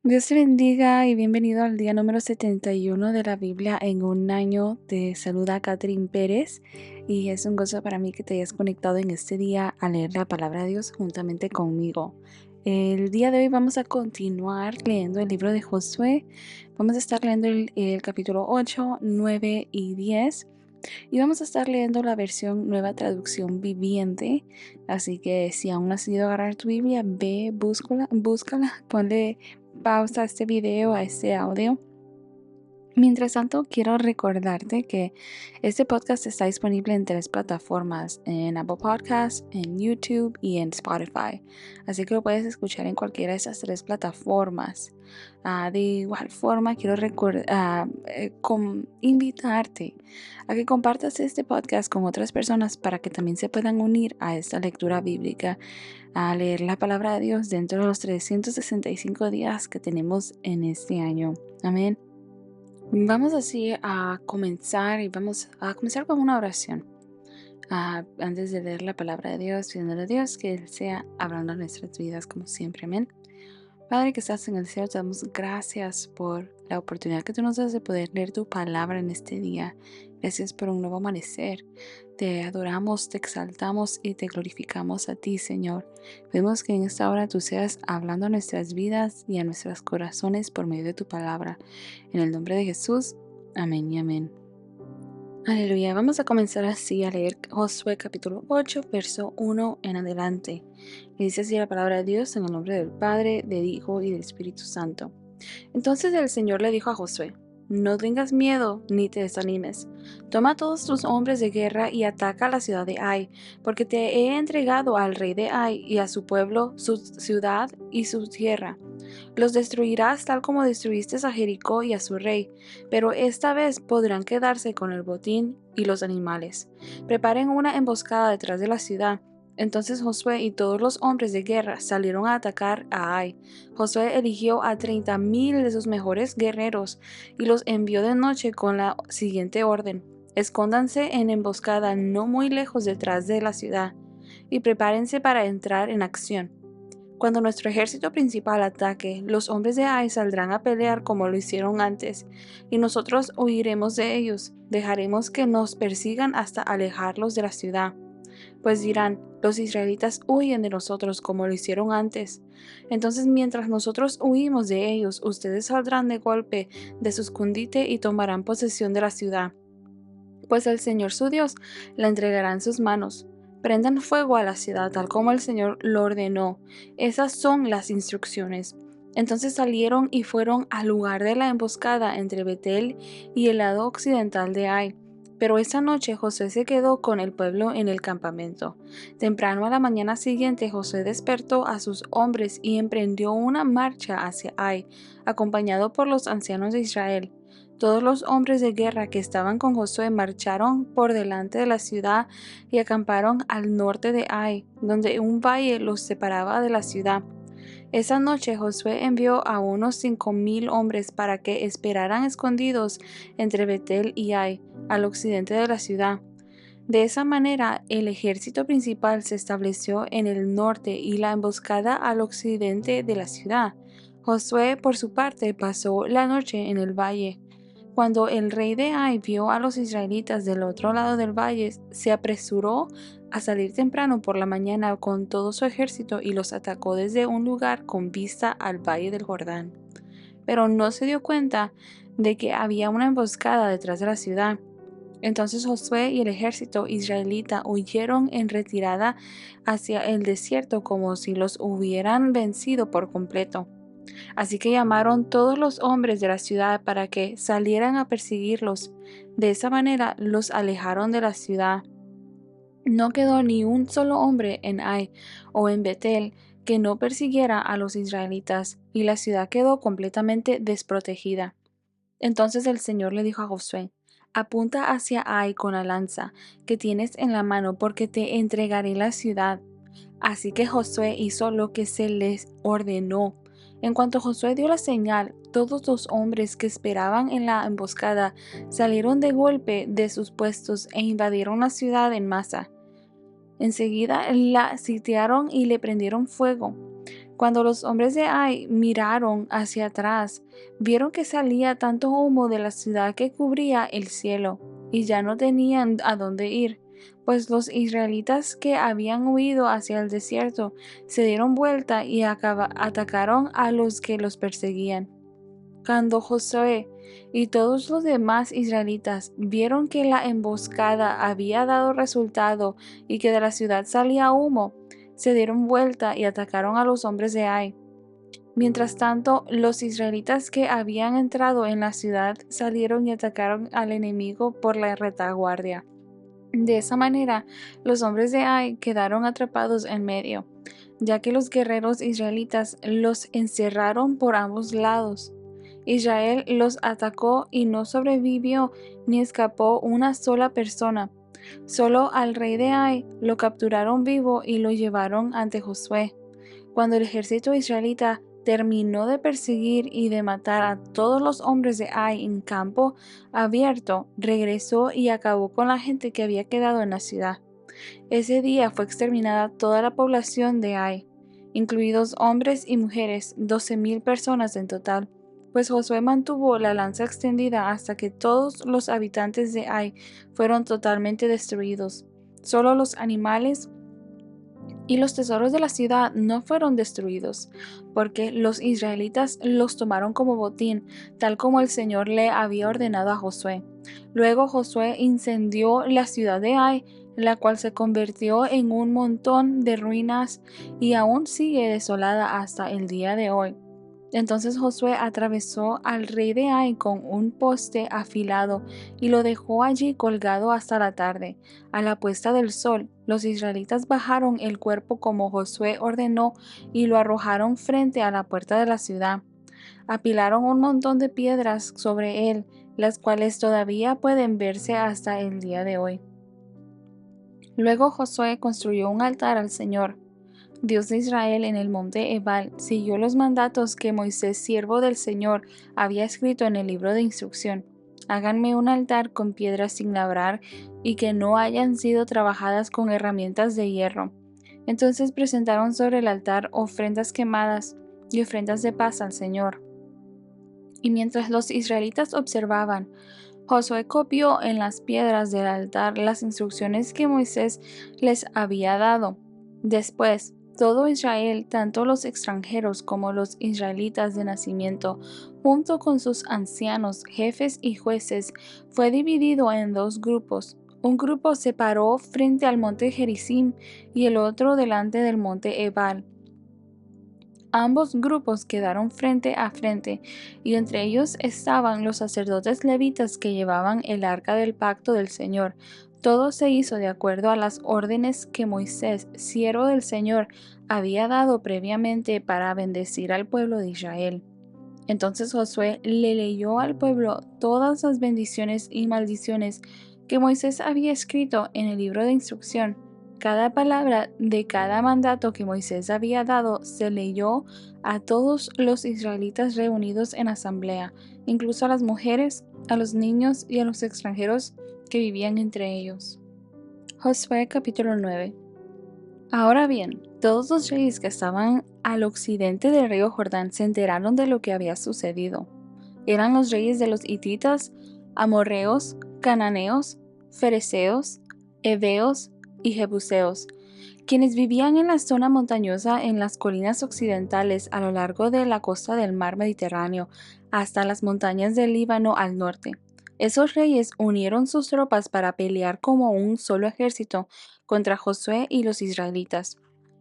Dios te bendiga y bienvenido al día número 71 de la Biblia en un año. Te saluda Catherine Pérez y es un gozo para mí que te hayas conectado en este día a leer la palabra de Dios juntamente conmigo. El día de hoy vamos a continuar leyendo el libro de Josué. Vamos a estar leyendo el capítulo 8, 9 y 10 y vamos a estar leyendo la versión Nueva Traducción Viviente. Así que si aún no has ido a agarrar tu Biblia, ve, búscala, ponle pausa a este video, a este audio. Mientras tanto, quiero recordarte que este podcast está disponible en 3 plataformas, en Apple Podcasts, en YouTube y en Spotify. Así que lo puedes escuchar en cualquiera de esas 3 plataformas. De igual forma, quiero invitarte a que compartas este podcast con otras personas para que también se puedan unir a esta lectura bíblica, a leer la palabra de Dios dentro de los 365 días que tenemos en este año. Amén. Vamos así a comenzar y vamos a comenzar con una oración. Antes de leer la palabra de Dios, pidiéndole a Dios que Él sea hablando en nuestras vidas como siempre. Amén. Padre que estás en el cielo, te damos gracias por la oportunidad que tú nos das de poder leer tu palabra en este día. Gracias por un nuevo amanecer. Te adoramos, te exaltamos y te glorificamos a ti, Señor. Pedimos que en esta hora tú seas hablando a nuestras vidas y a nuestros corazones por medio de tu palabra. En el nombre de Jesús, amén y amén. Aleluya, vamos a comenzar así a leer Josué capítulo 8, verso 1 en adelante. Y dice así la palabra de Dios en el nombre del Padre, del Hijo y del Espíritu Santo. Entonces el Señor le dijo a Josué: No tengas miedo ni te desanimes. Toma a todos tus hombres de guerra y ataca a la ciudad de Ai, porque te he entregado al rey de Ai y a su pueblo, su ciudad y su tierra. Los destruirás tal como destruiste a Jericó y a su rey, pero esta vez podrán quedarse con el botín y los animales. Preparen una emboscada detrás de la ciudad. Entonces Josué y todos los hombres de guerra salieron a atacar a Ai. Josué eligió a 30,000 de sus mejores guerreros y los envió de noche con la siguiente orden: Escóndanse en emboscada no muy lejos detrás de la ciudad y prepárense para entrar en acción. Cuando nuestro ejército principal ataque, los hombres de Ai saldrán a pelear como lo hicieron antes, y nosotros huiremos de ellos. Dejaremos que nos persigan hasta alejarlos de la ciudad. Pues dirán: los israelitas huyen de nosotros como lo hicieron antes. Entonces, mientras nosotros huimos de ellos, ustedes saldrán de golpe de su escondite y tomarán posesión de la ciudad, pues el Señor su Dios la entregará en sus manos. Prendan fuego a la ciudad tal como el Señor lo ordenó. Esas son las instrucciones. Entonces salieron y fueron al lugar de la emboscada entre Betel y el lado occidental de Ai. Pero esa noche Josué se quedó con el pueblo en el campamento. Temprano a la mañana siguiente Josué despertó a sus hombres y emprendió una marcha hacia Ai, acompañado por los ancianos de Israel. Todos los hombres de guerra que estaban con Josué marcharon por delante de la ciudad y acamparon al norte de Ai, donde un valle los separaba de la ciudad. Esa noche Josué envió a unos 5,000 hombres para que esperaran escondidos entre Betel y Ai, al occidente de la ciudad. De esa manera, el ejército principal se estableció en el norte y la emboscada al occidente de la ciudad. Josué, por su parte, pasó la noche en el valle. Cuando el rey de Ai vio a los israelitas del otro lado del valle, se apresuró a salir temprano por la mañana con todo su ejército y los atacó desde un lugar con vista al valle del Jordán. Pero no se dio cuenta de que había una emboscada detrás de la ciudad. Entonces Josué y el ejército israelita huyeron en retirada hacia el desierto como si los hubieran vencido por completo. Así que llamaron todos los hombres de la ciudad para que salieran a perseguirlos. De esa manera los alejaron de la ciudad. No quedó ni un solo hombre en Ai o en Betel que no persiguiera a los israelitas, y la ciudad quedó completamente desprotegida. Entonces el Señor le dijo a Josué: Apunta hacia Ai con la lanza que tienes en la mano, porque te entregaré la ciudad. Así que Josué hizo lo que se les ordenó. En cuanto Josué dio la señal, todos los hombres que esperaban en la emboscada salieron de golpe de sus puestos e invadieron la ciudad en masa. Enseguida la sitiaron y le prendieron fuego. Cuando los hombres de Ai miraron hacia atrás, vieron que salía tanto humo de la ciudad que cubría el cielo, y ya no tenían a dónde ir, pues los israelitas que habían huido hacia el desierto se dieron vuelta y atacaron a los que los perseguían. Cuando Josué y todos los demás israelitas vieron que la emboscada había dado resultado y que de la ciudad salía humo, se dieron vuelta y atacaron a los hombres de Ai. Mientras tanto, los israelitas que habían entrado en la ciudad salieron y atacaron al enemigo por la retaguardia. De esa manera, los hombres de Ai quedaron atrapados en medio, ya que los guerreros israelitas los encerraron por ambos lados. Israel los atacó y no sobrevivió ni escapó una sola persona. Solo al rey de Ai lo capturaron vivo y lo llevaron ante Josué. Cuando el ejército israelita terminó de perseguir y de matar a todos los hombres de Ai en campo abierto, regresó y acabó con la gente que había quedado en la ciudad. Ese día fue exterminada toda la población de Ai, incluidos hombres y mujeres, 12,000 personas en total, pues Josué mantuvo la lanza extendida hasta que todos los habitantes de Ai fueron totalmente destruidos. Solo los animales y los tesoros de la ciudad no fueron destruidos, porque los israelitas los tomaron como botín, tal como el Señor le había ordenado a Josué. Luego Josué incendió la ciudad de Ai, la cual se convirtió en un montón de ruinas y aún sigue desolada hasta el día de hoy. Entonces Josué atravesó al rey de Ai con un poste afilado y lo dejó allí colgado hasta la tarde. A la puesta del sol, los israelitas bajaron el cuerpo como Josué ordenó y lo arrojaron frente a la puerta de la ciudad. Apilaron un montón de piedras sobre él, las cuales todavía pueden verse hasta el día de hoy. Luego Josué construyó un altar al Señor, Dios de Israel, en el monte Ebal. Siguió los mandatos que Moisés, siervo del Señor, había escrito en el libro de instrucción. Háganme un altar con piedras sin labrar y que no hayan sido trabajadas con herramientas de hierro. Entonces presentaron sobre el altar ofrendas quemadas y ofrendas de paz al Señor. Y mientras los israelitas observaban, Josué copió en las piedras del altar las instrucciones que Moisés les había dado. Después, todo Israel, tanto los extranjeros como los israelitas de nacimiento, junto con sus ancianos, jefes y jueces, fue dividido en dos grupos. Un grupo se paró frente al monte Gerizim y el otro delante del monte Ebal. Ambos grupos quedaron frente a frente, y entre ellos estaban los sacerdotes levitas que llevaban el arca del pacto del Señor. Todo se hizo de acuerdo a las órdenes que Moisés, siervo del Señor, había dado previamente para bendecir al pueblo de Israel. Entonces Josué le leyó al pueblo todas las bendiciones y maldiciones que Moisés había escrito en el libro de instrucción. Cada palabra de cada mandato que Moisés había dado se leyó a todos los israelitas reunidos en asamblea, incluso a las mujeres, a los niños y a los extranjeros que vivían entre ellos. Josué capítulo 9. Ahora bien, todos los reyes que estaban al occidente del río Jordán se enteraron de lo que había sucedido. Eran los reyes de los hititas, amorreos, cananeos, fereceos, heveos y jebuseos, quienes vivían en la zona montañosa en las colinas occidentales a lo largo de la costa del mar Mediterráneo hasta las montañas del Líbano al norte. Esos reyes unieron sus tropas para pelear como un solo ejército contra Josué y los israelitas.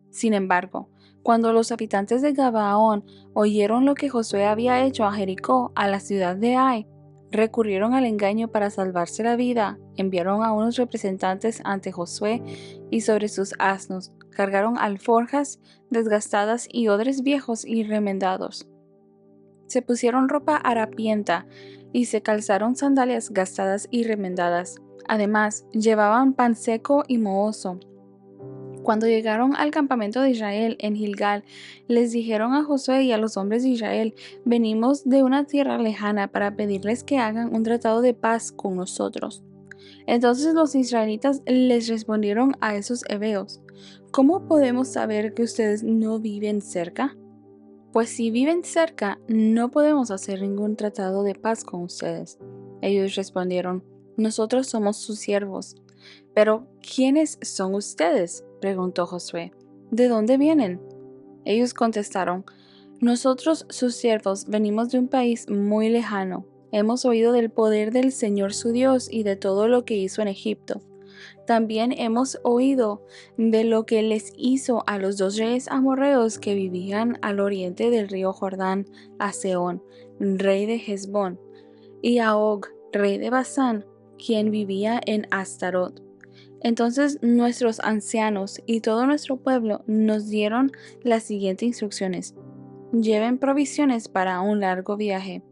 Sin embargo, cuando los habitantes de Gabaón oyeron lo que Josué había hecho a Jericó, a la ciudad de Ai, recurrieron al engaño para salvarse la vida. Enviaron a unos representantes ante Josué y sobre sus asnos cargaron alforjas desgastadas y odres viejos y remendados. Se pusieron ropa harapienta y se calzaron sandalias gastadas y remendadas. Además, llevaban pan seco y mohoso. Cuando llegaron al campamento de Israel en Gilgal, les dijeron a Josué y a los hombres de Israel: venimos de una tierra lejana para pedirles que hagan un tratado de paz con nosotros. Entonces los israelitas les respondieron a esos heveos: ¿cómo podemos saber que ustedes no viven cerca? Pues si viven cerca, no podemos hacer ningún tratado de paz con ustedes. Ellos respondieron, nosotros somos sus siervos. Pero, ¿quiénes son ustedes? Preguntó Josué. ¿De dónde vienen? Ellos contestaron, nosotros, sus siervos, venimos de un país muy lejano. Hemos oído del poder del Señor su Dios y de todo lo que hizo en Egipto. También hemos oído de lo que les hizo a los dos reyes amorreos que vivían al oriente del río Jordán, a Sehón, rey de Hesbón, y a Og, rey de Basán, quien vivía en Astarot. Entonces nuestros ancianos y todo nuestro pueblo nos dieron las siguientes instrucciones. Lleven provisiones para un largo viaje.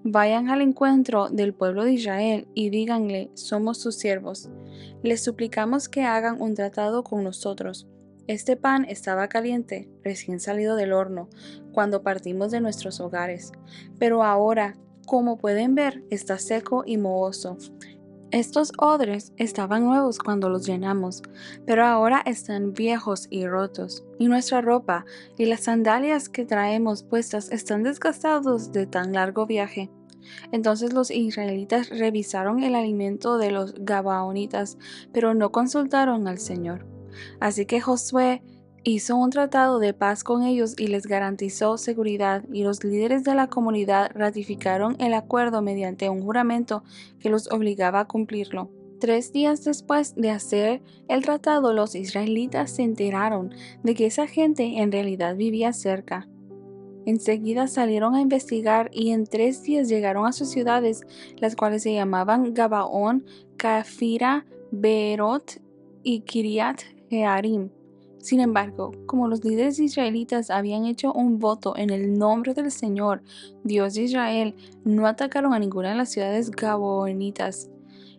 Vayan al encuentro del pueblo de Israel y díganle, somos sus siervos. Les suplicamos que hagan un tratado con nosotros. Este pan estaba caliente, recién salido del horno, cuando partimos de nuestros hogares. Pero ahora, como pueden ver, está seco y mohoso. Estos odres estaban nuevos cuando los llenamos, pero ahora están viejos y rotos, y nuestra ropa y las sandalias que traemos puestas están desgastados de tan largo viaje. Entonces los israelitas revisaron el alimento de los gabaonitas, pero no consultaron al Señor. Así que Josué hizo un tratado de paz con ellos y les garantizó seguridad, y los líderes de la comunidad ratificaron el acuerdo mediante un juramento que los obligaba a cumplirlo. 3 días después de hacer el tratado, los israelitas se enteraron de que esa gente en realidad vivía cerca. Enseguida salieron a investigar y en 3 días llegaron a sus ciudades, las cuales se llamaban Gabaón, Cafira, Beerot y Kiriat Jearim. Sin embargo, como los líderes israelitas habían hecho un voto en el nombre del Señor, Dios de Israel, no atacaron a ninguna de las ciudades gabaonitas.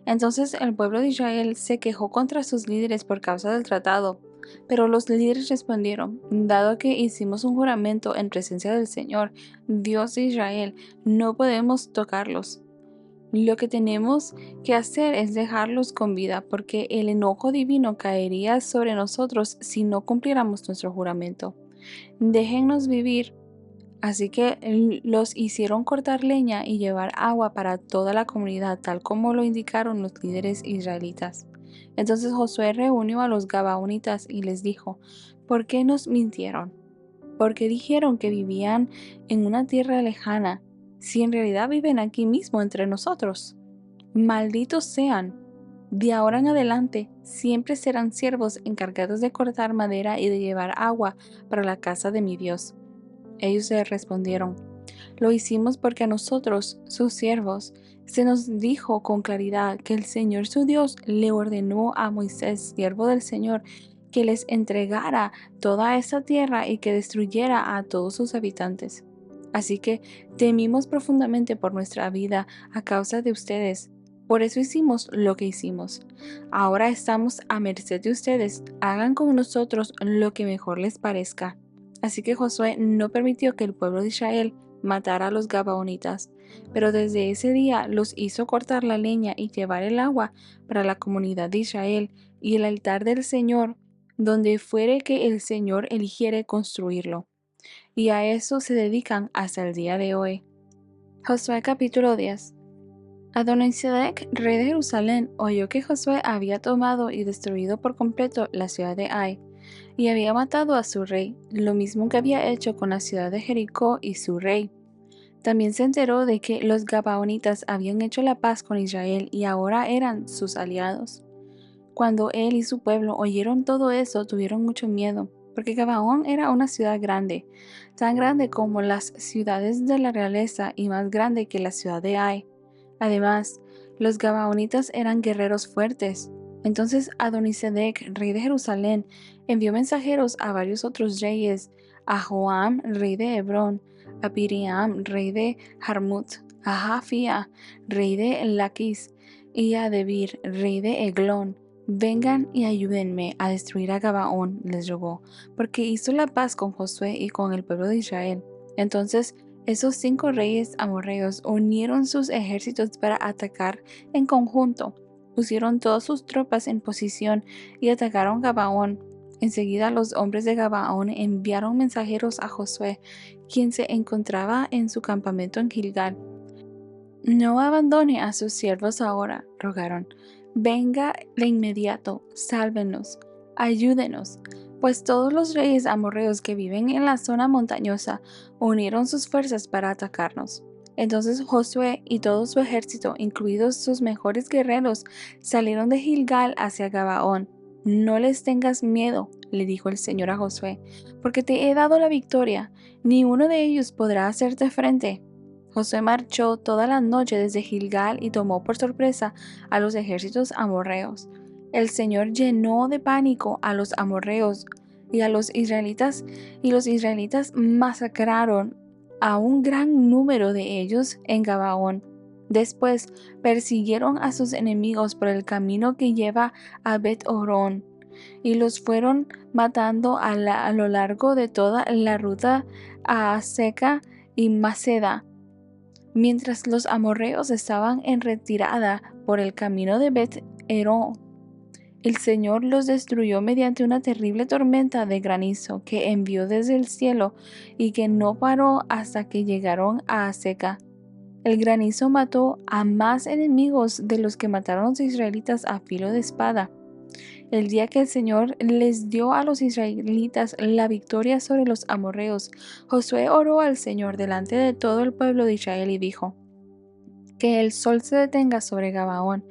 Entonces el pueblo de Israel se quejó contra sus líderes por causa del tratado. Pero los líderes respondieron, dado que hicimos un juramento en presencia del Señor, Dios de Israel, no podemos tocarlos. Lo que tenemos que hacer es dejarlos con vida, porque el enojo divino caería sobre nosotros si no cumpliéramos nuestro juramento. Déjennos vivir. Así que los hicieron cortar leña y llevar agua para toda la comunidad, tal como lo indicaron los líderes israelitas. Entonces Josué reunió a los gabaonitas y les dijo, ¿por qué nos mintieron? ¿Por qué dijeron que vivían en una tierra lejana, si en realidad viven aquí mismo entre nosotros? Malditos sean. De ahora en adelante siempre serán siervos encargados de cortar madera y de llevar agua para la casa de mi Dios. Ellos le respondieron, lo hicimos porque a nosotros, sus siervos, se nos dijo con claridad que el Señor su Dios le ordenó a Moisés, siervo del Señor, que les entregara toda esa tierra y que destruyera a todos sus habitantes. Así que temimos profundamente por nuestra vida a causa de ustedes. Por eso hicimos lo que hicimos. Ahora estamos a merced de ustedes. Hagan con nosotros lo que mejor les parezca. Así que Josué no permitió que el pueblo de Israel matara a los gabaonitas, pero desde ese día los hizo cortar la leña y llevar el agua para la comunidad de Israel y el altar del Señor, donde fuere que el Señor eligiere construirlo. Y a eso se dedican hasta el día de hoy. Josué capítulo 10. Adonisedec, rey de Jerusalén, oyó que Josué había tomado y destruido por completo la ciudad de Ai, y había matado a su rey, lo mismo que había hecho con la ciudad de Jericó y su rey. También se enteró de que los gabaonitas habían hecho la paz con Israel y ahora eran sus aliados. Cuando él y su pueblo oyeron todo eso, tuvieron mucho miedo, porque Gabaón era una ciudad grande, tan grande como las ciudades de la realeza y más grande que la ciudad de Ai. Además, los gabaonitas eran guerreros fuertes. Entonces Adonisedec, rey de Jerusalén, envió mensajeros a varios otros reyes, a Joam, rey de Hebrón, a Piriam, rey de Jarmut, a Jafía, rey de Laquis, y a Debir, rey de Eglón. Vengan y ayúdenme a destruir a Gabaón, les rogó, porque hizo la paz con Josué y con el pueblo de Israel. Entonces esos 5 reyes amorreos unieron sus ejércitos para atacar en conjunto. Pusieron todas sus tropas en posición y atacaron Gabaón. Enseguida los hombres de Gabaón enviaron mensajeros a Josué, quien se encontraba en su campamento en Gilgal. No abandone a sus siervos ahora, rogaron. Venga de inmediato, sálvenos, ayúdenos, pues todos los reyes amorreos que viven en la zona montañosa unieron sus fuerzas para atacarnos. Entonces Josué y todo su ejército, incluidos sus mejores guerreros, salieron de Gilgal hacia Gabaón. No les tengas miedo, le dijo el Señor a Josué, porque te he dado la victoria, ni uno de ellos podrá hacerte frente. Josué marchó toda la noche desde Gilgal y tomó por sorpresa a los ejércitos amorreos. El Señor llenó de pánico a los amorreos y a los israelitas, y los israelitas masacraron a un gran número de ellos en Gabaón. Después persiguieron a sus enemigos por el camino que lleva a Bet-Horón y los fueron matando a lo largo de toda la ruta a Aseca y Maceda. Mientras los amorreos estaban en retirada por el camino de Bet-Horón, el Señor los destruyó mediante una terrible tormenta de granizo que envió desde el cielo y que no paró hasta que llegaron a Aseca. El granizo mató a más enemigos de los que mataron los israelitas a filo de espada. El día que el Señor les dio a los israelitas la victoria sobre los amorreos, Josué oró al Señor delante de todo el pueblo de Israel y dijo: que el sol se detenga sobre Gabaón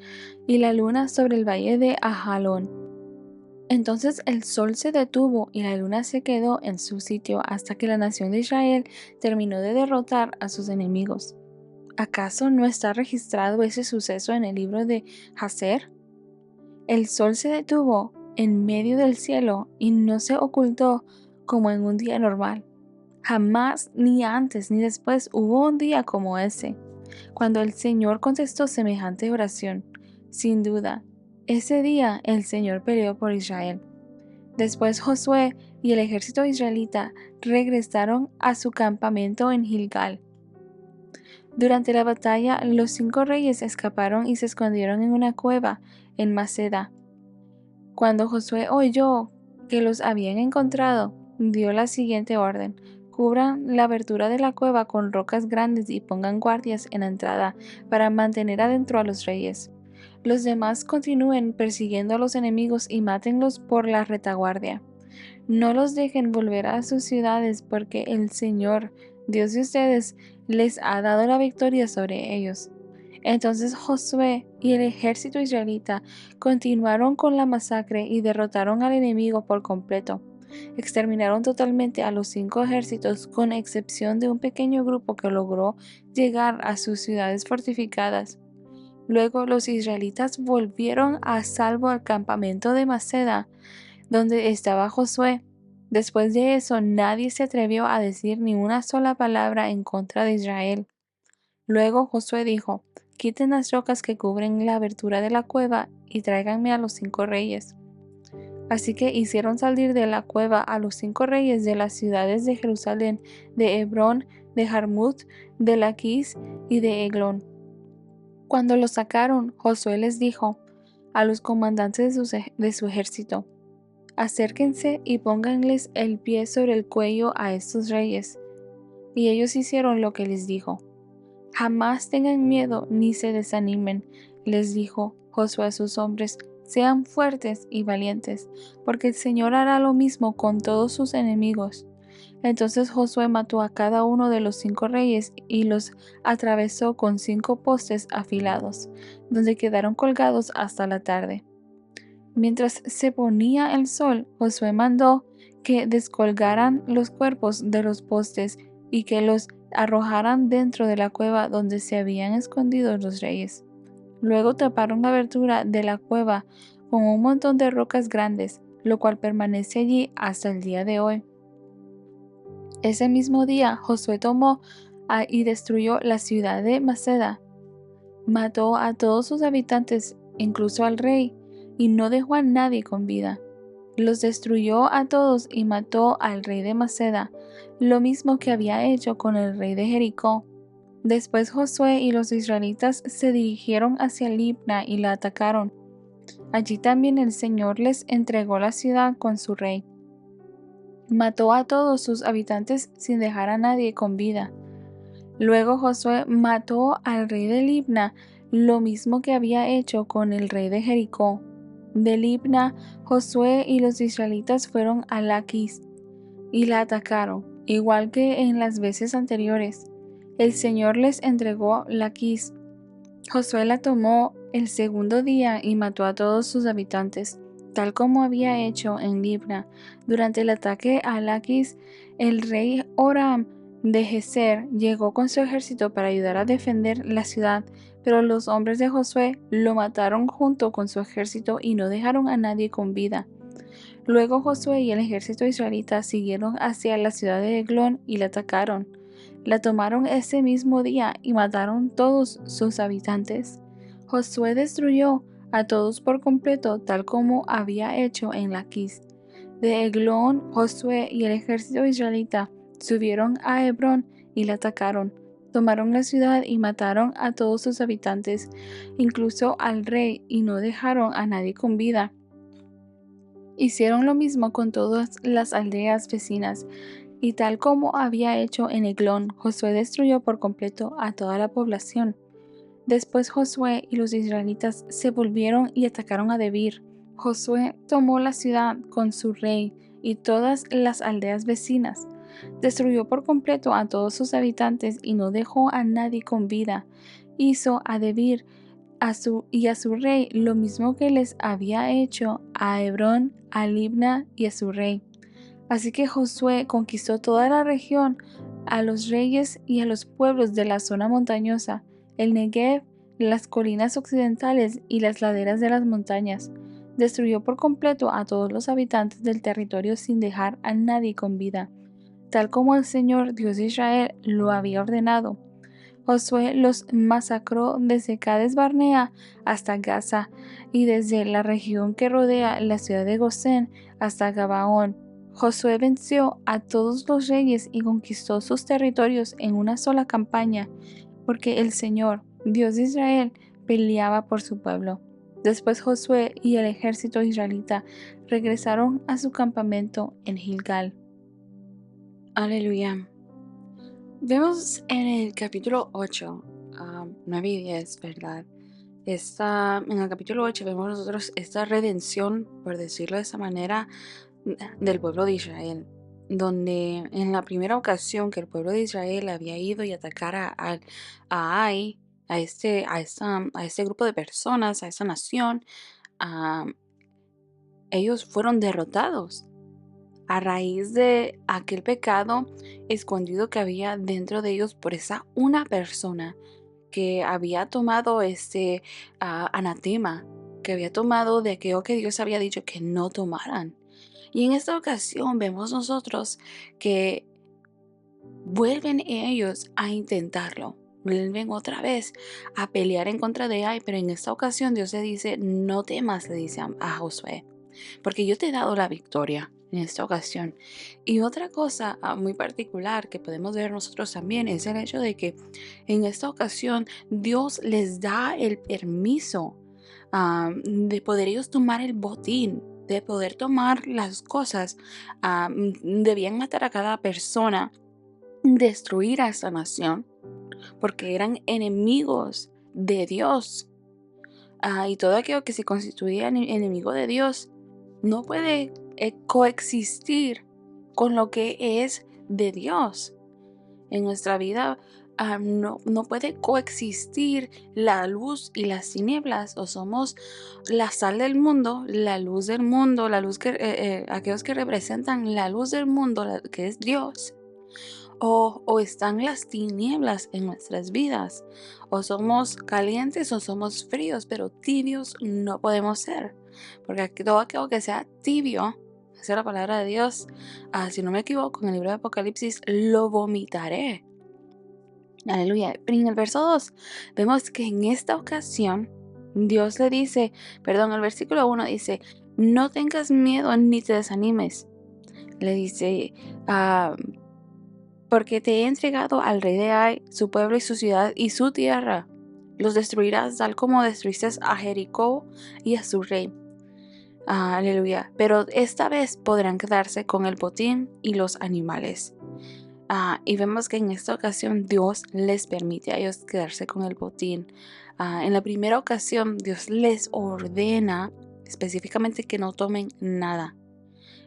y la luna sobre el valle de Ajalón. Entonces el sol se detuvo y la luna se quedó en su sitio hasta que la nación de Israel terminó de derrotar a sus enemigos. ¿Acaso no está registrado ese suceso en el libro de Jacer? El sol se detuvo en medio del cielo y no se ocultó como en un día normal. Jamás, ni antes ni después, hubo un día como ese, cuando el Señor contestó semejante oración. Sin duda, ese día el Señor peleó por Israel. Después Josué y el ejército israelita regresaron a su campamento en Gilgal. Durante la batalla, los 5 reyes escaparon y se escondieron en una cueva en Maceda. Cuando Josué oyó que los habían encontrado, dio la siguiente orden: cubran la abertura de la cueva con rocas grandes y pongan guardias en la entrada para mantener adentro a los reyes. Los demás continúen persiguiendo a los enemigos y mátenlos por la retaguardia. No los dejen volver a sus ciudades, porque el Señor, Dios de ustedes, les ha dado la victoria sobre ellos. Entonces Josué y el ejército israelita continuaron con la masacre y derrotaron al enemigo por completo. Exterminaron totalmente a los 5 ejércitos, con excepción de un pequeño grupo que logró llegar a sus ciudades fortificadas. Luego los israelitas volvieron a salvo al campamento de Maceda, donde estaba Josué. Después de eso, nadie se atrevió a decir ni una sola palabra en contra de Israel. Luego Josué dijo: quiten las rocas que cubren la abertura de la cueva y tráiganme a los 5 reyes. Así que hicieron salir de la cueva a los 5 reyes de las ciudades de Jerusalén, de Hebrón, de Jarmut, de Laquis y de Eglón. Cuando los sacaron, Josué les dijo a los comandantes de su ejército: acérquense y pónganles el pie sobre el cuello a estos reyes. Y ellos hicieron lo que les dijo. Jamás tengan miedo ni se desanimen, les dijo Josué a sus hombres: sean fuertes y valientes, porque el Señor hará lo mismo con todos sus enemigos. Entonces Josué mató a cada uno de los 5 reyes y los atravesó con 5 postes afilados, donde quedaron colgados hasta la tarde. Mientras se ponía el sol, Josué mandó que descolgaran los cuerpos de los postes y que los arrojaran dentro de la cueva donde se habían escondido los reyes. Luego taparon la abertura de la cueva con un montón de rocas grandes, lo cual permanece allí hasta el día de hoy. Ese mismo día Josué tomó y destruyó la ciudad de Maceda. Mató a todos sus habitantes, incluso al rey, y no dejó a nadie con vida. Los destruyó a todos y mató al rey de Maceda, lo mismo que había hecho con el rey de Jericó. Después Josué y los israelitas se dirigieron hacia Libna y la atacaron. Allí también el Señor les entregó la ciudad con su rey. Mató a todos sus habitantes sin dejar a nadie con vida. Luego Josué mató al rey de Libna, lo mismo que había hecho con el rey de Jericó. De Libna, Josué y los israelitas fueron a Laquis y la atacaron, igual que en las veces anteriores. El Señor les entregó Laquis. Josué la tomó el segundo día y mató a todos sus habitantes, tal como había hecho en Libna. Durante el ataque a Laquis, el rey Horam de Gezer llegó con su ejército para ayudar a defender la ciudad, pero los hombres de Josué lo mataron junto con su ejército y no dejaron a nadie con vida. Luego Josué y el ejército israelita siguieron hacia la ciudad de Eglón y la atacaron. La tomaron ese mismo día y mataron todos sus habitantes. Josué destruyó a todos por completo, tal como había hecho en Laquis. De Eglón, Josué y el ejército israelita subieron a Hebrón y la atacaron. Tomaron la ciudad y mataron a todos sus habitantes, incluso al rey, y no dejaron a nadie con vida. Hicieron lo mismo con todas las aldeas vecinas, y tal como había hecho en Eglón, Josué destruyó por completo a toda la población. Después Josué y los israelitas se volvieron y atacaron a Debir. Josué tomó la ciudad con su rey y todas las aldeas vecinas. Destruyó por completo a todos sus habitantes y no dejó a nadie con vida. Hizo a Debir a su rey lo mismo que les había hecho a Hebrón, a Libna y a su rey. Así que Josué conquistó toda la región, a los reyes y a los pueblos de la zona montañosa, el Negev, las colinas occidentales y las laderas de las montañas. Destruyó por completo a todos los habitantes del territorio sin dejar a nadie con vida, tal como el Señor Dios de Israel lo había ordenado. Josué los masacró desde Cades Barnea hasta Gaza y desde la región que rodea la ciudad de Gosén hasta Gabaón. Josué venció a todos los reyes y conquistó sus territorios en una sola campaña, porque el Señor, Dios de Israel, peleaba por su pueblo. Después Josué y el ejército israelita regresaron a su campamento en Gilgal. Aleluya. Vemos en el capítulo 8, 9 y 10, ¿verdad? En el capítulo 8 vemos nosotros esta redención, por decirlo de esa manera, del pueblo de Israel, donde en la primera ocasión que el pueblo de Israel había ido y atacar a Ai, a este grupo de personas, a esa nación, ah, ellos fueron derrotados a raíz de aquel pecado escondido que había dentro de ellos por esa una persona que había tomado este anatema, que había tomado de aquello que Dios había dicho que no tomaran. Y en esta ocasión vemos nosotros que vuelven ellos a intentarlo. Vuelven otra vez a pelear en contra de Ai, pero en esta ocasión Dios le dice, no temas, le dice a Josué, porque yo te he dado la victoria en esta ocasión. Y otra cosa muy particular que podemos ver nosotros también es el hecho de que en esta ocasión Dios les da el permiso de poder ellos tomar el botín, de poder tomar las cosas. Debían matar a cada persona, destruir a esta nación, porque eran enemigos de Dios. Y todo aquello que se constituía enemigo de Dios no puede coexistir con lo que es de Dios. En nuestra vida no puede coexistir la luz y las tinieblas. O somos la sal del mundo, la luz del mundo, la luz que aquellos que representan la luz del mundo, que es Dios. O están las tinieblas en nuestras vidas. O somos calientes o somos fríos, pero tibios no podemos ser. Porque todo aquello que sea tibio, esa es la palabra de Dios, si no me equivoco, en el libro de Apocalipsis, lo vomitaré. Aleluya. Pero en el verso 2 vemos que en esta ocasión Dios le dice, el versículo 1 dice, no tengas miedo ni te desanimes. Le dice, porque te he entregado al rey de Ai, su pueblo y su ciudad y su tierra. Los destruirás tal como destruiste a Jericó y a su rey. Aleluya. Pero esta vez podrán quedarse con el botín y los animales. Y vemos que en esta ocasión Dios les permite a ellos quedarse con el botín. En la primera ocasión Dios les ordena específicamente que no tomen nada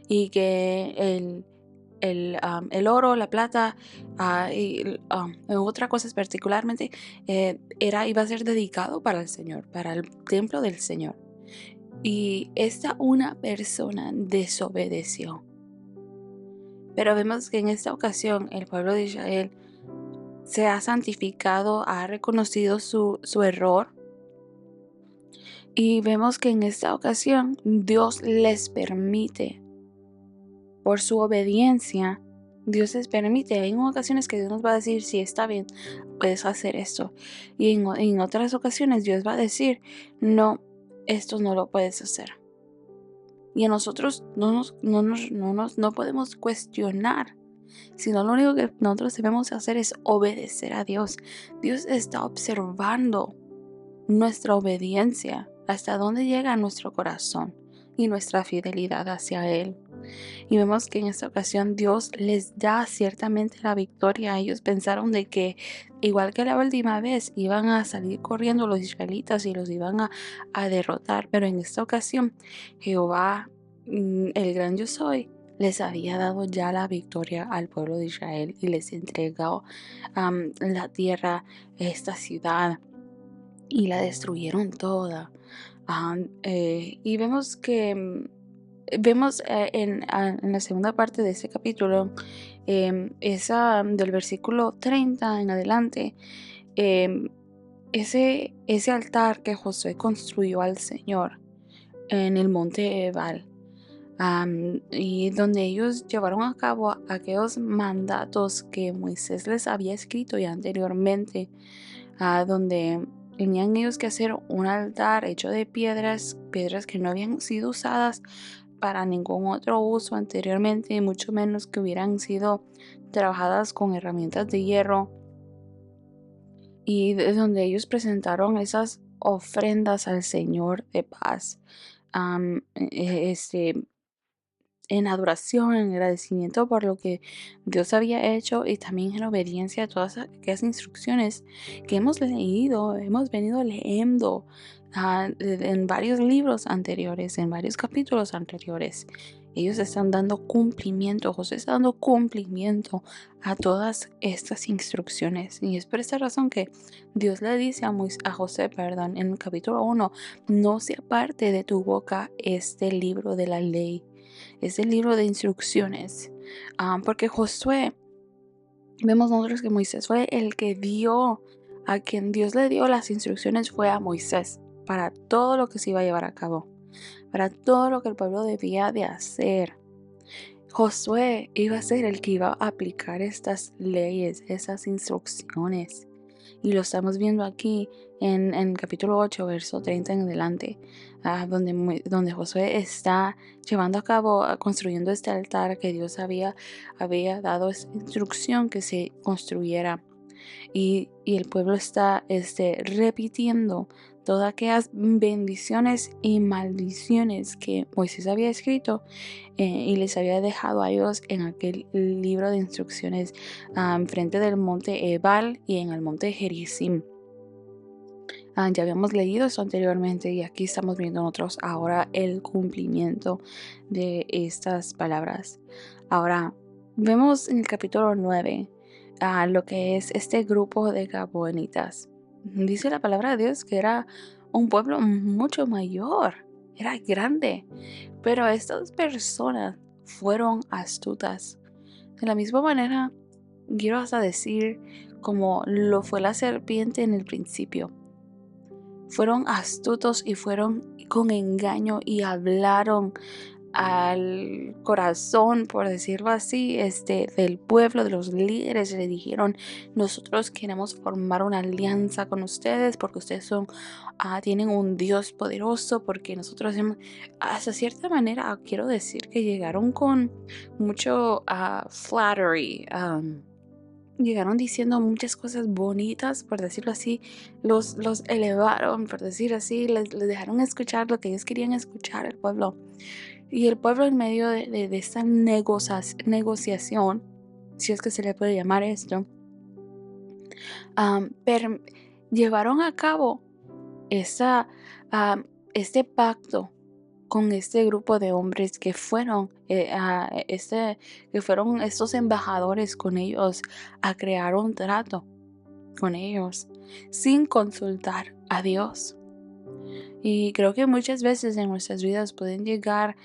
y que el oro, la plata y otras cosas particularmente iba a ser dedicado para el Señor, para el templo del Señor. Y esta una persona desobedeció. Pero vemos que en esta ocasión el pueblo de Israel se ha santificado, ha reconocido su error. Y vemos que en esta ocasión Dios les permite, por su obediencia, Dios les permite. Hay ocasiones que Dios nos va a decir, si está bien, puedes hacer esto. Y en otras ocasiones Dios va a decir, no, esto no lo puedes hacer. Y a nosotros no podemos cuestionar, sino lo único que nosotros debemos hacer es obedecer a Dios. Dios está observando nuestra obediencia, hasta dónde llega nuestro corazón y nuestra fidelidad hacia Él. Y vemos que en esta ocasión Dios les da ciertamente la victoria. Ellos pensaron de que, igual que la última vez, iban a salir corriendo los israelitas y los iban a derrotar. Pero en esta ocasión, Jehová, el gran yo soy, les había dado ya la victoria al pueblo de Israel y les entregó la tierra, esta ciudad, y la destruyeron toda. Y vemos que en la segunda parte de este capítulo, esa del versículo 30 en adelante, em, ese altar que Josué construyó al Señor en el monte Ebal, y donde ellos llevaron a cabo aquellos mandatos que Moisés les había escrito ya anteriormente, donde tenían ellos que hacer un altar hecho de piedras que no habían sido usadas para ningún otro uso anteriormente, mucho menos que hubieran sido trabajadas con herramientas de hierro, y de donde ellos presentaron esas ofrendas al Señor de paz, en adoración, en agradecimiento por lo que Dios había hecho, y también en obediencia a todas aquellas instrucciones que hemos leído, hemos venido leyendo en varios libros anteriores, en varios capítulos anteriores. Ellos están dando cumplimiento, José está dando cumplimiento a todas estas instrucciones. Y es por esta razón que Dios le dice a José, en el capítulo 1, no se aparte de tu boca este libro de la ley, es el libro de instrucciones, porque Josué, vemos nosotros que Moisés fue el que dio, a quien Dios le dio las instrucciones fue a Moisés, para todo lo que se iba a llevar a cabo, para todo lo que el pueblo debía de hacer. Josué iba a ser el que iba a aplicar estas leyes, esas instrucciones. Y lo estamos viendo aquí en el capítulo 8, verso 30 en adelante, donde Josué está llevando a cabo, construyendo este altar que Dios había dado esta instrucción que se construyera. Y el pueblo está repitiendo todas aquellas bendiciones y maldiciones que Moisés había escrito, y les había dejado a ellos en aquel libro de instrucciones, frente del monte Ebal y en el monte Gerizim. Ya habíamos leído esto anteriormente y aquí estamos viendo nosotros ahora el cumplimiento de estas palabras. Ahora vemos en el capítulo 9 lo que es este grupo de Gabaonitas. Dice la palabra de Dios que era un pueblo mucho mayor, era grande, pero estas personas fueron astutas. De la misma manera, quiero hasta decir como lo fue la serpiente en el principio. Fueron astutos y fueron con engaño y hablaron al corazón, por decirlo así, del pueblo, de los líderes. Le dijeron: nosotros queremos formar una alianza con ustedes porque ustedes tienen un Dios poderoso, porque nosotros hasta cierta manera, quiero decir que llegaron con mucho flattery, llegaron diciendo muchas cosas bonitas, por decirlo así, los elevaron, por decir así, les dejaron escuchar lo que ellos querían escuchar al pueblo. Y el pueblo en medio de esta negociación, si es que se le puede llamar esto, pero llevaron a cabo esa, este pacto con este grupo de hombres que fueron, que fueron estos embajadores con ellos a crear un trato con ellos sin consultar a Dios. Y creo que muchas veces en nuestras vidas pueden llegar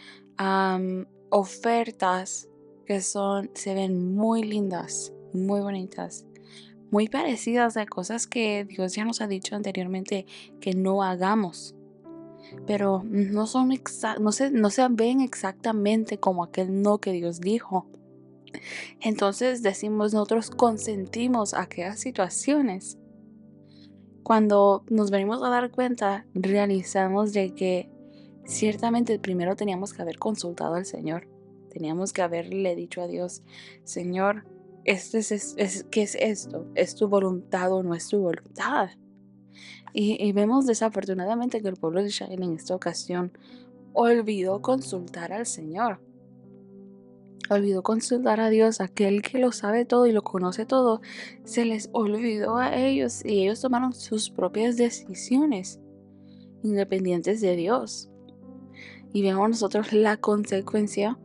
ofertas que se ven muy lindas, muy bonitas, muy parecidas a cosas que Dios ya nos ha dicho anteriormente que no hagamos, pero no se ven exactamente como aquel no que Dios dijo. Entonces decimos, nosotros consentimos aquellas situaciones. Cuando nos venimos a dar cuenta, realizamos de que ciertamente primero teníamos que haber consultado al Señor. Teníamos que haberle dicho a Dios, Señor, ¿qué es esto? ¿Es tu voluntad o no es tu voluntad? Y vemos desafortunadamente que el pueblo de Israel en esta ocasión olvidó consultar al Señor. Olvidó consultar a Dios, aquel que lo sabe todo y lo conoce todo. Se les olvidó a ellos y ellos tomaron sus propias decisiones, independientes de Dios. Y vemos nosotros la consecuencia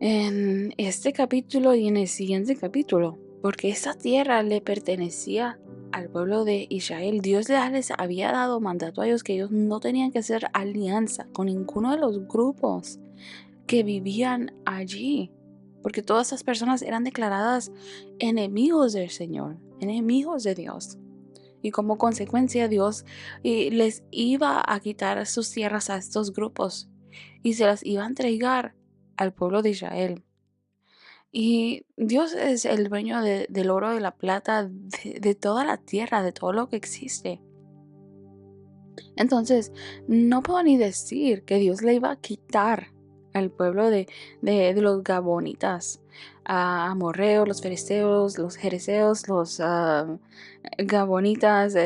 en este capítulo y en el siguiente capítulo, porque esa tierra le pertenecía al pueblo de Israel. Dios les había dado mandato a ellos que ellos no tenían que hacer alianza con ninguno de los grupos que vivían allí, porque todas esas personas eran declaradas enemigos del Señor, enemigos de Dios. Y como consecuencia Dios les iba a quitar sus tierras a estos grupos y se las iba a entregar al pueblo de Israel. Y Dios es el dueño del oro, de la plata, de toda la tierra, de todo lo que existe. Entonces, no puedo ni decir que Dios le iba a quitar al pueblo de los gabonitas, a amorreos, los filisteos, los jerseos, los gabonitas,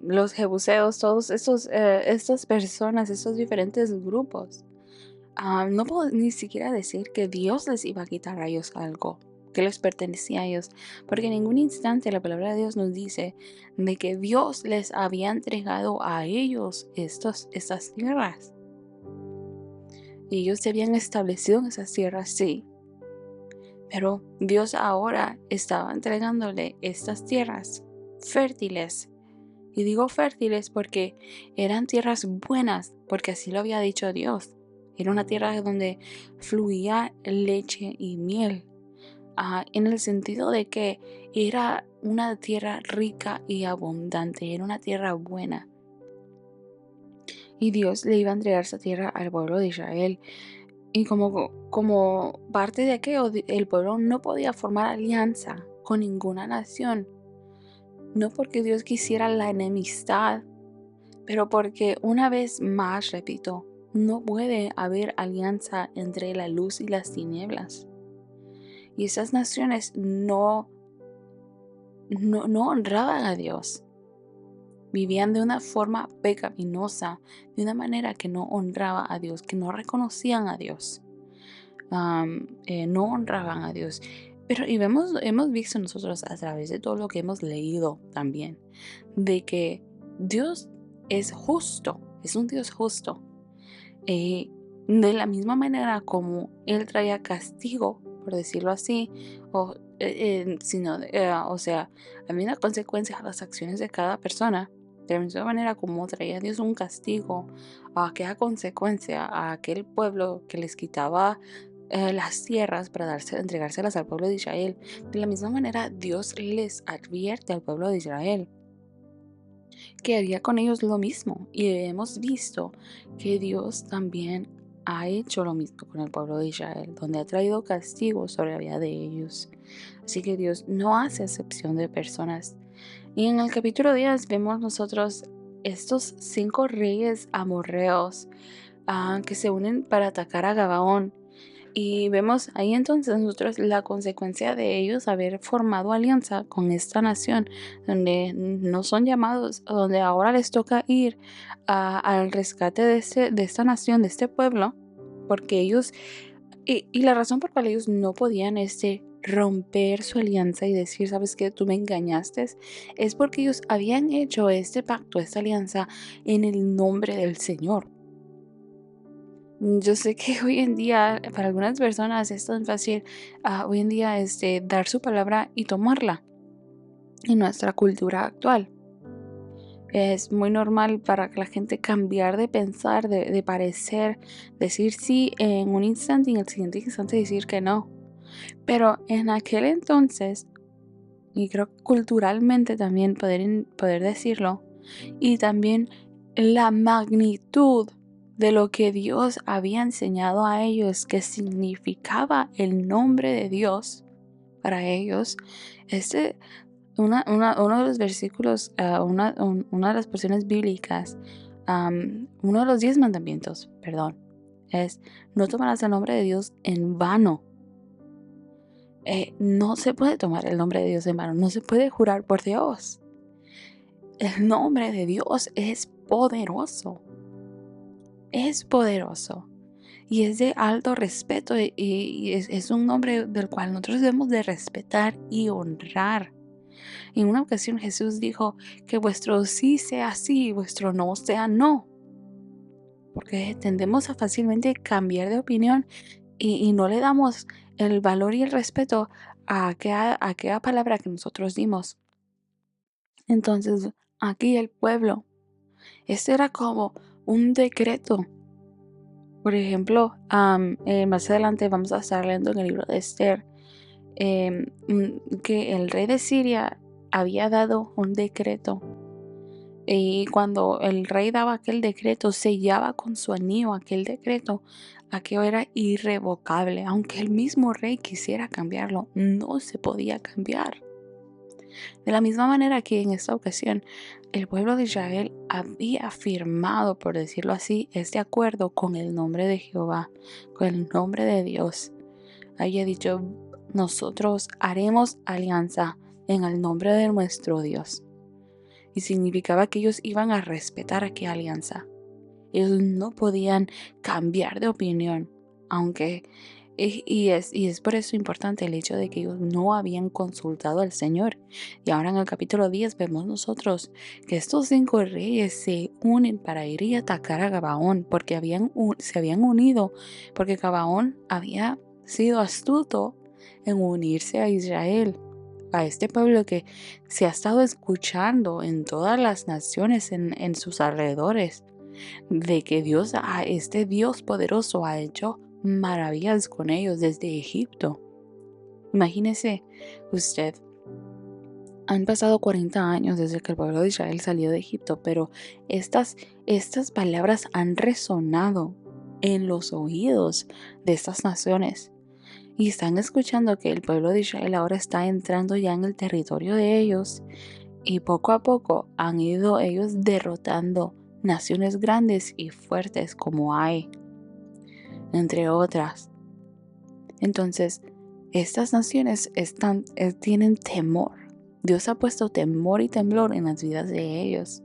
los jebuseos, todos estas personas, estos diferentes grupos. No puedo ni siquiera decir que Dios les iba a quitar a ellos algo que les pertenecía a ellos, porque en ningún instante la palabra de Dios nos dice de que Dios les había entregado a ellos estas tierras. Y ellos se habían establecido en esas tierras, sí, pero Dios ahora estaba entregándole estas tierras fértiles. Y digo fértiles porque eran tierras buenas, porque así lo había dicho Dios. Era una tierra donde fluía leche y miel. En el sentido de que era una tierra rica y abundante, era una tierra buena. Y Dios le iba a entregar esa tierra al pueblo de Israel. Y como parte de aquello, el pueblo no podía formar alianza con ninguna nación. No porque Dios quisiera la enemistad, pero porque una vez más, repito, no puede haber alianza entre la luz y las tinieblas. Y esas naciones no honraban a Dios. Vivían de una forma pecaminosa, de una manera que no honraba a Dios, que no reconocían a Dios. No honraban a Dios. Pero hemos visto nosotros a través de todo lo que hemos leído también, de que Dios es justo, es un Dios justo. De la misma manera como Él traía castigo, por decirlo así, o sea, había una consecuencia a las acciones de cada persona. De la misma manera como traía Dios un castigo a aquella consecuencia a aquel pueblo que les quitaba las tierras para entregárselas al pueblo de Israel. De la misma manera Dios les advierte al pueblo de Israel que haría con ellos lo mismo. Y hemos visto que Dios también ha hecho lo mismo con el pueblo de Israel, donde ha traído castigo sobre la vida de ellos. Así que Dios no hace excepción de personas. Y en el capítulo 10 vemos nosotros estos 5 reyes amorreos que se unen para atacar a Gabaón. Y vemos ahí entonces nosotros la consecuencia de ellos haber formado alianza con esta nación, donde no son llamados, donde ahora les toca ir al rescate de esta nación, de este pueblo, porque ellos, y la razón por la cual ellos no podían romper su alianza y decir, sabes que tú me engañaste, es porque ellos habían hecho este pacto, esta alianza en el nombre del Señor. Yo sé que hoy en día para algunas personas es tan fácil hoy en día dar su palabra y tomarla en nuestra cultura actual. Es muy normal para que la gente cambiar de pensar, de parecer, decir sí en un instante y en el siguiente instante decir que no. Pero en aquel entonces, y creo que culturalmente también poder decirlo, y también la magnitud de lo que Dios había enseñado a ellos, que significaba el nombre de Dios para ellos. Uno de los versículos, una de las porciones bíblicas, uno de los 10 mandamientos, perdón, es: no tomarás el nombre de Dios en vano. No se puede tomar el nombre de Dios en vano, no se puede jurar por Dios. El nombre de Dios es poderoso. Es poderoso y es de alto respeto y es un nombre del cual nosotros debemos de respetar y honrar. En una ocasión Jesús dijo que vuestro sí sea sí y vuestro no sea no, porque tendemos a fácilmente cambiar de opinión y no le damos el valor y el respeto a aquella palabra que nosotros dimos. Entonces aquí el pueblo, este era como un decreto. Por ejemplo, más adelante vamos a estar leyendo en el libro de Esther que el rey de Siria había dado un decreto. Y cuando el rey daba aquel decreto, sellaba con su anillo aquel decreto. Aquello era irrevocable. Aunque el mismo rey quisiera cambiarlo, no se podía cambiar. De la misma manera que en esta ocasión el pueblo de Israel había firmado, por decirlo así, este acuerdo con el nombre de Jehová, con el nombre de Dios. Había dicho: nosotros haremos alianza en el nombre de nuestro Dios. Y significaba que ellos iban a respetar aquella alianza. Ellos no podían cambiar de opinión, aunque es por eso importante el hecho de que ellos no habían consultado al Señor. Y ahora en el capítulo 10 vemos nosotros que estos 5 reyes se unen para ir y atacar a Gabaón, porque se habían unido, porque Gabaón había sido astuto en unirse a Israel, a este pueblo que se ha estado escuchando en todas las naciones en sus alrededores, de que este Dios poderoso ha hecho maravillas con ellos desde Egipto. Imagínese usted, han pasado 40 años desde que el pueblo de Israel salió de Egipto, pero estas palabras han resonado en los oídos de estas naciones y están escuchando que el pueblo de Israel ahora está entrando ya en el territorio de ellos, y poco a poco han ido ellos derrotando naciones grandes y fuertes como Ai, entre otras. Entonces, estas naciones tienen temor. Dios ha puesto temor y temblor en las vidas de ellos,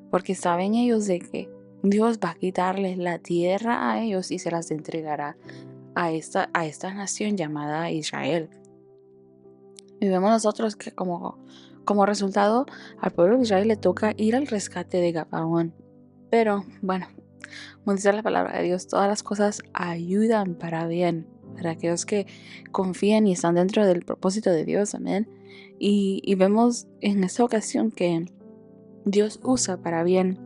porque saben ellos de que Dios va a quitarles la tierra a ellos y se las entregará a esta nación llamada Israel. Y vemos nosotros que como resultado al pueblo de Israel le toca ir al rescate de Gabaón. Pero bueno, como dice la palabra de Dios, todas las cosas ayudan para bien, para aquellos que confían y están dentro del propósito de Dios, amén. Y vemos en esta ocasión que Dios usa para bien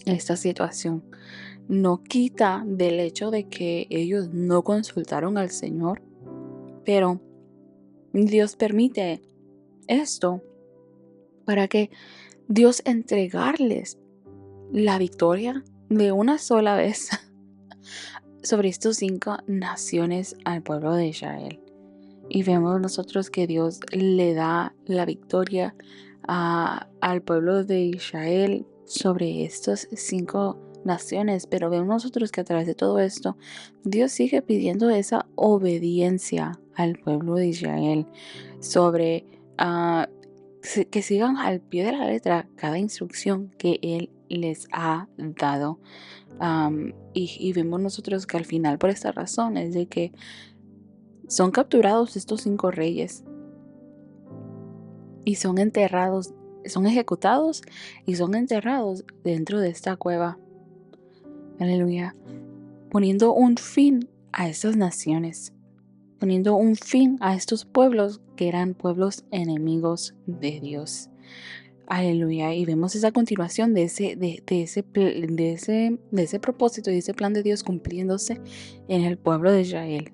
esta situación. No quita del hecho de que ellos no consultaron al Señor, pero Dios permite esto para que Dios entregarles la victoria de una sola vez sobre estos 5 naciones al pueblo de Israel. Y vemos nosotros que Dios le da la victoria al pueblo de Israel sobre estos 5 naciones, pero vemos nosotros que a través de todo esto, Dios sigue pidiendo esa obediencia al pueblo de Israel sobre ah, que sigan al pie de la letra cada instrucción que Él les ha dado. Y vemos nosotros que al final, por esta razón, es de que son capturados estos 5 reyes y son enterrados, son ejecutados y son enterrados dentro de esta cueva. Aleluya. Poniendo un fin a estas naciones, poniendo un fin a estos pueblos que eran pueblos enemigos de Dios. Aleluya. Y vemos esa continuación de ese propósito y ese plan de Dios cumpliéndose en el pueblo de Israel.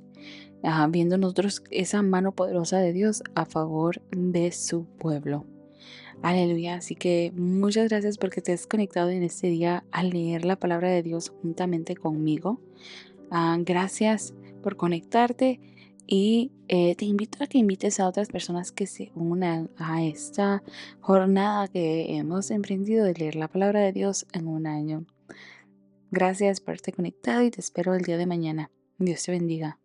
Viendo nosotros esa mano poderosa de Dios a favor de su pueblo. Aleluya. Así que muchas gracias porque te has conectado en este día a leer la palabra de Dios juntamente conmigo. Gracias por conectarte y te invito a que invites a otras personas que se unan a esta jornada que hemos emprendido de leer la palabra de Dios en un año. Gracias por haberte conectado y te espero el día de mañana. Dios te bendiga.